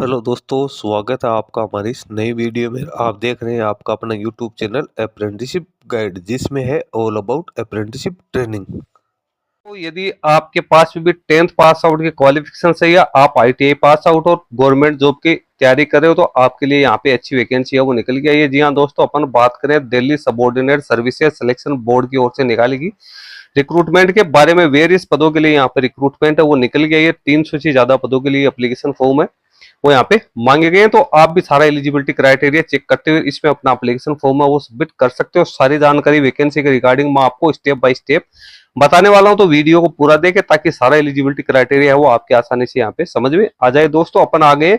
Hello दोस्तों, स्वागत है आपका हमारी इस नई वीडियो में। आप देख रहे हैं आपका अपना यूट्यूब चैनल अप्रेंटिसशिप गाइड, जिसमें है ऑल अबाउट अप्रेंटिसशिप ट्रेनिंग। तो यदि आपके पास में भी 10th पास आउट की क्वालिफिकेशन है या आप आईटीआई पास आउट और गवर्नमेंट जॉब की तैयारी कर रहे हो तो आपके लिए यहाँ पे अच्छी वैकेंसी है वो निकल के आई है। जी हाँ दोस्तों, अपन बात करें Delhi subordinate services selection board की ओर से निकाली गई रिक्रूटमेंट के बारे में। वेरियस पदों के लिए यहाँ पे रिक्रूटमेंट है वो निकल गई है। 300 से ज्यादा पदों के लिए एप्लीकेशन फॉर्म है वो यहाँ पे मांगे गए हैं। तो आप भी सारा एलिजिबिलिटी क्राइटेरिया चेक करते हुए इसमें अपना एप्लीकेशन फॉर्म है वो सबमिट कर सकते हो। सारी जानकारी वैकेंसी के रिगार्डिंग मैं आपको स्टेप बाय स्टेप बताने वाला हूं, तो वीडियो को पूरा देखें ताकि सारा एलिजिबिलिटी क्राइटेरिया है वो आपके आसानी से यहाँ पे समझ में आ जाए। दोस्तों अपन आ गए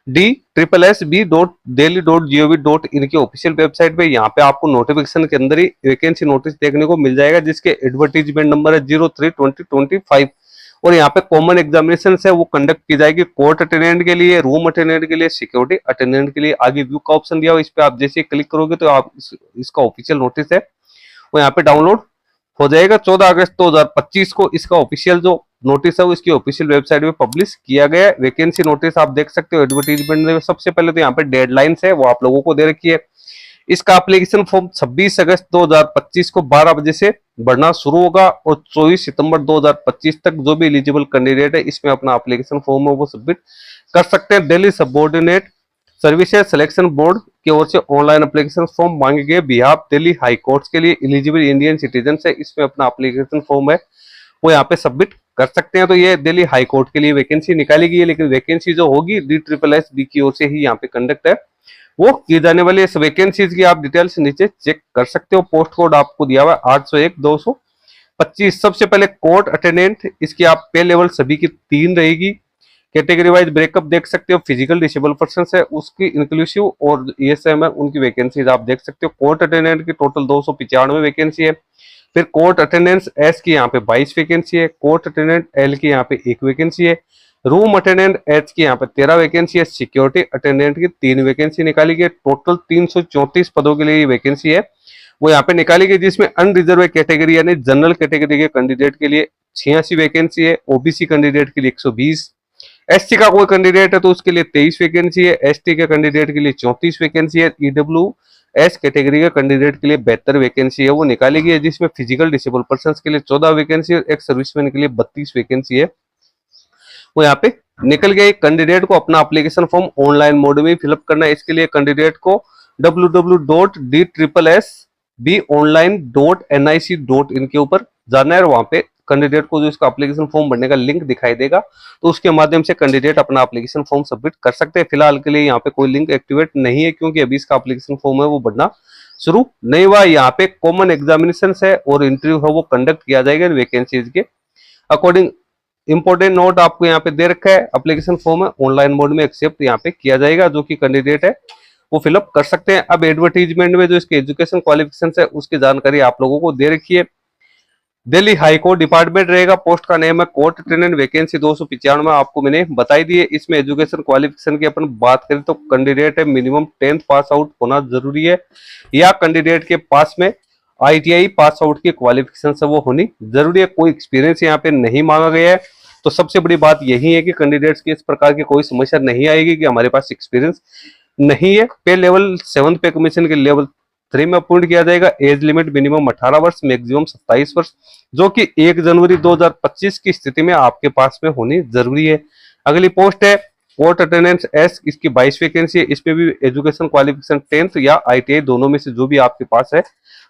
DSSB.delhi.gov.in की ऑफिशियल वेबसाइट पे। यहाँ पे आपको नोटिफिकेशन के अंदर ही वैकेंसी नोटिस देखने को मिल जाएगा, जिसके एडवर्टीजमेंट नंबर है 03/2025। और यहाँ पे कॉमन एग्जामिनेशन है वो कंडक्ट की जाएगी कोर्ट अटेंडेंट के लिए, रूम अटेंडेंट के लिए, सिक्योरिटी अटेंडेंट के लिए। आगे व्यू का ऑप्शन दिया हुआ, इस पे आप जैसे क्लिक करोगे तो आप इसका ऑफिशियल नोटिस है वो यहाँ पे डाउनलोड हो जाएगा। 14 अगस्त 2025 को इसका ऑफिशियल जो नोटिस है वो इसकी ऑफिशियल वेबसाइट पे पब्लिश किया गया है। वैकेंसी नोटिस आप देख सकते हो एडवर्टीजमेंट में। सबसे पहले तो यहाँ पे डेडलाइंस है वो आप लोगों को दे रखी है। इसका एप्लीकेशन फॉर्म 26 अगस्त 2025 को 12 बजे से भरना शुरू होगा और 24 सितंबर 2025 तक जो भी एलिजिबल कैंडिडेट है इसमें अपना एप्लीकेशन फॉर्म है वो सबमिट कर सकते हैं। Delhi subordinate services selection board की ओर से ऑनलाइन एप्लीकेशन फॉर्म मांगे गए बिहाफ दिल्ली हाई कोर्ट के लिए एलिजिबल इंडियन सिटीजन है इसमें अपना एप्लीकेशन फॉर्म है वो यहाँ पे सबमिट कर सकते हैं। तो ये दिल्ली हाई कोर्ट के लिए वैकेंसी निकाली गई है, लेकिन वैकेंसी जो होगी DSSB की ओर से ही यहाँ पे कंडक्ट है वो की जाने वाली इस वैकेंसीज की आप डिटेल्स नीचे चेक कर सकते हो। पोस्ट कोड आपको दिया हुआ है 801-225। सबसे पहले कोर्ट अटेंडेंट, इसकी आप पे लेवल सभी की 3 रहेगी। कैटेगरी वाइज ब्रेकअप देख सकते हो। फिजिकल डिसेबल पर्सन है उसकी इंक्लूसिव और ESM है उनकी वैकेंसीज आप देख सकते हो। कोर्ट अटेंडेंट की टोटल 295 वैकेंसी है। फिर कोर्ट अटेंडेंस एस की यहाँ पे 22 वैकेंसी है। कोर्ट अटेंडेंट एल की यहाँ पे 1 वैकेंसी है। रूम अटेंडेंट एच की यहाँ पे 13 वैकेंसी है। सिक्योरिटी अटेंडेंट की 3 वैकेंसी निकाली गई। टोटल 334 पदों के लिए ये वैकेंसी है वो यहाँ पे निकाली गई, जिसमें अनरिजर्व कैटेगरी यानी जनरल कैटेगरी के कैंडिडेट के लिए 86 वैकेंसी है। ओबीसी कैंडिडेट के लिए 120, एसटी का कोई कैंडिडेट है तो उसके लिए 23 वैकेंसी है। एसटी के कैंडिडेट के लिए 34 वैकेंसी है। EWS कैटेगरी के कैंडिडेट के लिए 72 वैकेंसी है वो निकाली गई है, जिसमें फिजिकल डिसेबल पर्सन के लिए 14 वैकेंसी और एक सर्विसमैन के लिए 32 वैकेंसी है वो यहाँ पे निकल गया। कैंडिडेट को अपना एप्लीकेशन फॉर्म ऑनलाइन मोड में फिलअप करना है। इसके लिए कैंडिडेट को www.DSSBonline.nic.in के ऊपर जाना है और वहां पे कैंडिडेट को जो इसका एप्लीकेशन फॉर्म भरने का लिंक दिखाई देगा तो उसके माध्यम से कैंडिडेट अपना एप्लीकेशन फॉर्म सबमिट कर सकते हैं। फिलहाल के लिए यहाँ पे कोई लिंक एक्टिवेट नहीं है क्योंकि अभी इसका एप्लीकेशन फॉर्म है वो भरना शुरू नहीं हुआ। यहाँ पे कॉमन एग्जामिनेशन है और इंटरव्यू है वो कंडक्ट किया जाएगा वैकेंसीज के अकॉर्डिंग। इंपॉर्टेंट नोट आपको यहाँ पे दे रखा है, एप्लीकेशन फॉर्म है ऑनलाइन मोड में एक्सेप्ट यहाँ पे किया जाएगा, जो कि कैंडिडेट है वो फिलअप कर सकते हैं। अब एडवर्टीजमेंट में जो इसके एजुकेशन क्वालिफिकेशन है उसकी जानकारी आप लोगों को दे रखी है। दिल्ली हाई कोर्ट डिपार्टमेंट रहेगा। पोस्ट का नेम है कोर्ट अटेंडेंट। वैकेंसी 295 आपको मैंने बताई दी है। इसमें एजुकेशन क्वालिफिकेशन की अपन बात करें तो कैंडिडेट है मिनिमम 10th पास आउट होना जरूरी है या कैंडिडेट के पास में ITI पास आउट की क्वालिफिकेशन से वो होनी जरूरी है। कोई एक्सपीरियंस यहाँ पे नहीं मांगा गया है। तो सबसे बड़ी बात यही है कि कैंडिडेट्स की इस प्रकार की कोई समस्या नहीं आएगी कि हमारे पास एक्सपीरियंस नहीं है। पे लेवल 7th पे कमीशन के लेवल 3 में अपॉइंट किया जाएगा। एज लिमिट मिनिमम 18 वर्ष, मैक्सिमम 27 वर्ष, जो कि 1 जनवरी 2025 की स्थिति में आपके पास में होनी जरूरी है। अगली पोस्ट है कोर्ट अटेंडेंस एस, इसकी 22 वैकेंसी है। इसमें भी एजुकेशन क्वालिफिकेशन 10th या ITI दोनों में से जो भी आपके पास है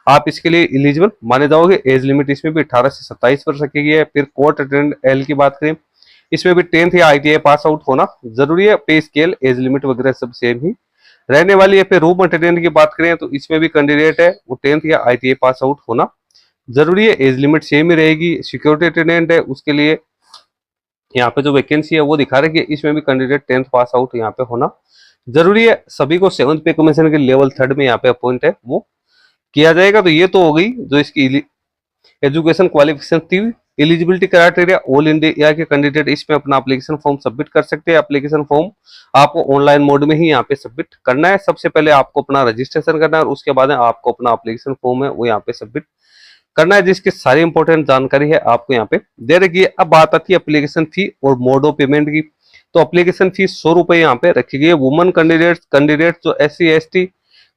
आप इसके लिए एलिजिबल माने जाओगे। एज लिमिट इसमें भी 18 से 27 वर्ष रखी गई है। फिर कोर्ट अटेंडेंट एल की बात करें, इसमें भी 10th या ITI पास आउट होना जरूरी है। पे स्केल, एज लिमिट वगैरह सब सेम ही रहने वाली है। फिर रूम अटेंडेंट की बात करें तो इसमें भी कैंडिडेट है वो 10th या ITI पास आउट होना जरूरी है। एज लिमिट सेम ही रहेगी। सिक्योरिटी अटेंडेंट है उसके लिए यहाँ पे जो वैकेंसी है वो दिखा रही है, इसमें भी कैंडिडेट 10th पास आउट यहाँ पे होना जरूरी है। सभी को 7th पे कमीशन के लेवल 3rd में यहाँ पे अपॉइंट है वो किया जाएगा। तो ये तो हो गई जो इसकी एजुकेशन क्वालिफिकेशन थी। एलिजिबिलिटी क्राइटेरिया, ऑल इंडिया के कैंडिडेट इसमें अपना एप्लीकेशन फॉर्म सबमिट कर सकते हैं। एप्लीकेशन फॉर्म आपको ऑनलाइन मोड में ही यहाँ पे सबमिट करना है। सबसे पहले आपको अपना रजिस्ट्रेशन करना है और उसके बाद आपको अपना एप्लीकेशन फॉर्म है वो यहाँ पे सबमिट करना है, जिसकी सारी इंपॉर्टेंट जानकारी है आपको यहाँ पे दे रखी है। अब बात आती है एप्लीकेशन फी और मोड ऑफ पेमेंट की। तो एप्लीकेशन फीस 100 रुपए यहाँ पे रखी गई है। वुमन कैंडिडेट जो SC ST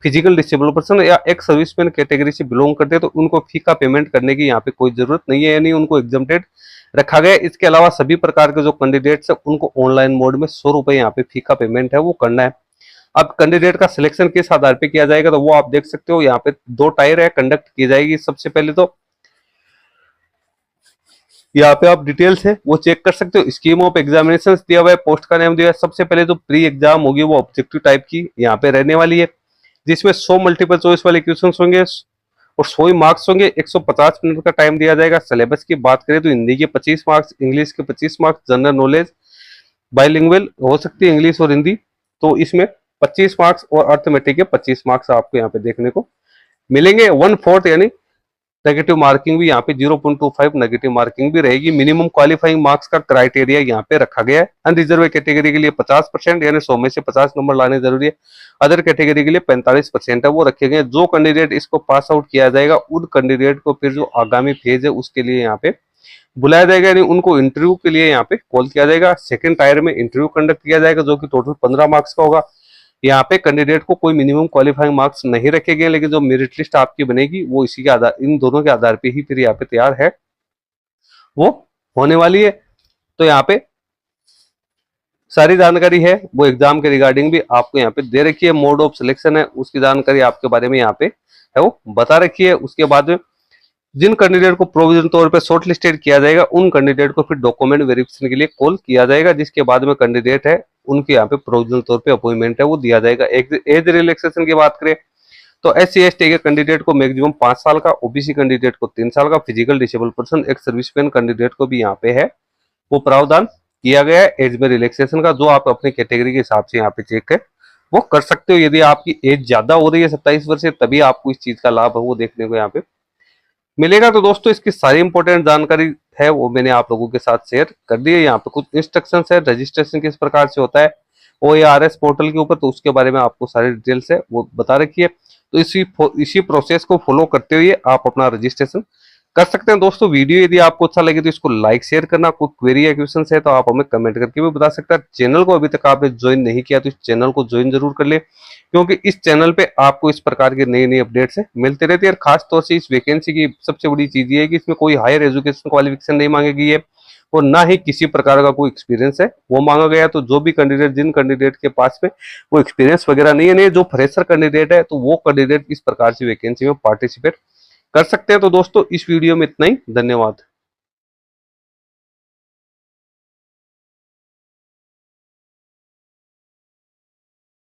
physical disable person या एक सर्विसमैन कैटेगरी से बिलोंग करते हैं तो उनको फी का पेमेंट करने की यहाँ पे कोई जरूरत नहीं है, यानी उनको एग्जम्प्टेड रखा गया है। इसके अलावा सभी प्रकार के जो कैंडिडेट्स है उनको ऑनलाइन मोड में 100 रुपए यहाँ पे फी का पेमेंट है वो करना है। अब कैंडिडेट का सिलेक्शन किस आधार पे किया जाएगा तो वो आप देख सकते हो, यहाँ पे 2 टायर है कंडक्ट की जाएगी। सबसे पहले तो यहाँ पे आप डिटेल्स है वो चेक कर सकते हो। स्कीम ऑफ एग्जामिनेशन दिया हुआ है, पोस्ट का नाम दिया है। सबसे पहले तो प्री एग्जाम होगी वो ऑब्जेक्टिव टाइप की यहाँ पे रहने वाली है, जिसमें 100 मल्टीपल चॉइस वाले क्वेश्चन होंगे और 100 ही मार्क्स होंगे। 150 मिनट का टाइम दिया जाएगा। सिलेबस की बात करें तो हिंदी के 25 मार्क्स, इंग्लिश के 25 मार्क्स, जनरल नॉलेज बाइलिंगुअल हो सकती है इंग्लिश और हिंदी, तो इसमें 25 मार्क्स और अर्थमेटिक के 25 मार्क्स आपको यहाँ पे देखने को मिलेंगे। 1/4 यानी नेगेटिव मार्किंग भी यहाँ पे 0.25 नेगेटिव मार्किंग भी रहेगी। मिनिमम क्वालिफाइंग मार्क्स का क्राइटेरिया यहाँ पे रखा गया है। अनरिजर्व कैटेगरी के लिए 50% यानी 100 में से 50 नंबर लाने जरूरी है। अदर कैटेगरी के लिए 45% है वो रखे गए। जो कैंडिडेट इसको पास आउट किया जाएगा उन कैंडिडेट को फिर जो आगामी फेज है उसके लिए यहाँ पे बुलाया जाएगा, यानी उनको इंटरव्यू के लिए यहाँ पे कॉल किया जाएगा। सेकंड टायर में इंटरव्यू कंडक्ट किया जाएगा जो कि टोटल 15 मार्क्स का होगा। यहाँ पे कैंडिडेट को कोई मिनिमम क्वालिफाइंग मार्क्स नहीं रखे गए, लेकिन जो मेरिट लिस्ट आपकी बनेगी वो इसी के आधार, इन दोनों के आधार पे ही फिर यहाँ पे तैयार है वो होने वाली है। तो यहाँ पे सारी जानकारी है वो एग्जाम के रिगार्डिंग भी आपको यहाँ पे दे रखी है। मोड ऑफ सिलेक्शन है उसकी जानकारी आपके बारे में यहाँ पे है वो बता रखी है। उसके बाद में जिन कैंडिडेट को प्रोविजन तौर पे शॉर्ट लिस्टेड किया जाएगा उन कैंडिडेट को फिर डॉक्यूमेंट वेरिफिकेशन के लिए कॉल किया जाएगा, जिसके बाद में कैंडिडेट है उनके यहाँ पे प्रोविजनल तौर पे अपॉइंटमेंट है वो दिया जाएगा। एज रिलैक्सेशन की बात करें तो SC ST के कैंडिडेट को मैक्सिमम 5 साल का, OBC कैंडिडेट को 3 साल का, फिजिकल डिसेबल पर्सन एक सर्विसमैन कैंडिडेट को भी यहाँ पे है वो प्रावधान किया गया है एज में रिलैक्सेशन का, जो आप अपने कैटेगरी के हिसाब से यहाँ पे चेक है वो कर सकते हो। यदि आपकी एज ज्यादा हो रही है 27 वर्ष से तभी आपको इस चीज का लाभ है वो देखने को यहाँ पे मिलेगा। तो दोस्तों इसकी सारी इंपॉर्टेंट जानकारी है वो मैंने आप लोगों के साथ शेयर कर दी है। यहाँ पे कुछ इंस्ट्रक्शंस है, रजिस्ट्रेशन किस प्रकार से होता है OARS पोर्टल के ऊपर, तो उसके बारे में आपको सारी डिटेल्स है वो बता रखी है। तो इसी प्रोसेस को फॉलो करते हुए आप अपना रजिस्ट्रेशन कर सकते हैं। दोस्तों वीडियो यदि आपको अच्छा लगे तो इसको लाइक शेयर करना। कोई क्वेरी या क्वेश्चन है तो आप हमें कमेंट करके भी बता सकते हैं। चैनल को अभी तक आपने ज्वाइन नहीं किया तो इस चैनल को ज्वाइन जरूर कर ले, क्योंकि इस चैनल पे आपको इस प्रकार के नई नई अपडेट्स मिलते रहती है। और खास तौर से इस वैकेंसी की सबसे बड़ी चीज ये है कि इसमें कोई हायर एजुकेशन क्वालिफिकेशन नहीं मांगी गई है और ना ही किसी प्रकार का कोई एक्सपीरियंस है वो मांगा गया। तो जो भी कैंडिडेट, जिन कैंडिडेट के पास में वो एक्सपीरियंस वगैरह नहीं है, जो फ्रेशर कैंडिडेट है तो वो कैंडिडेट इस प्रकार से वैकेंसी में पार्टिसिपेट कर सकते हैं। तो दोस्तों इस वीडियो में इतना ही, धन्यवाद।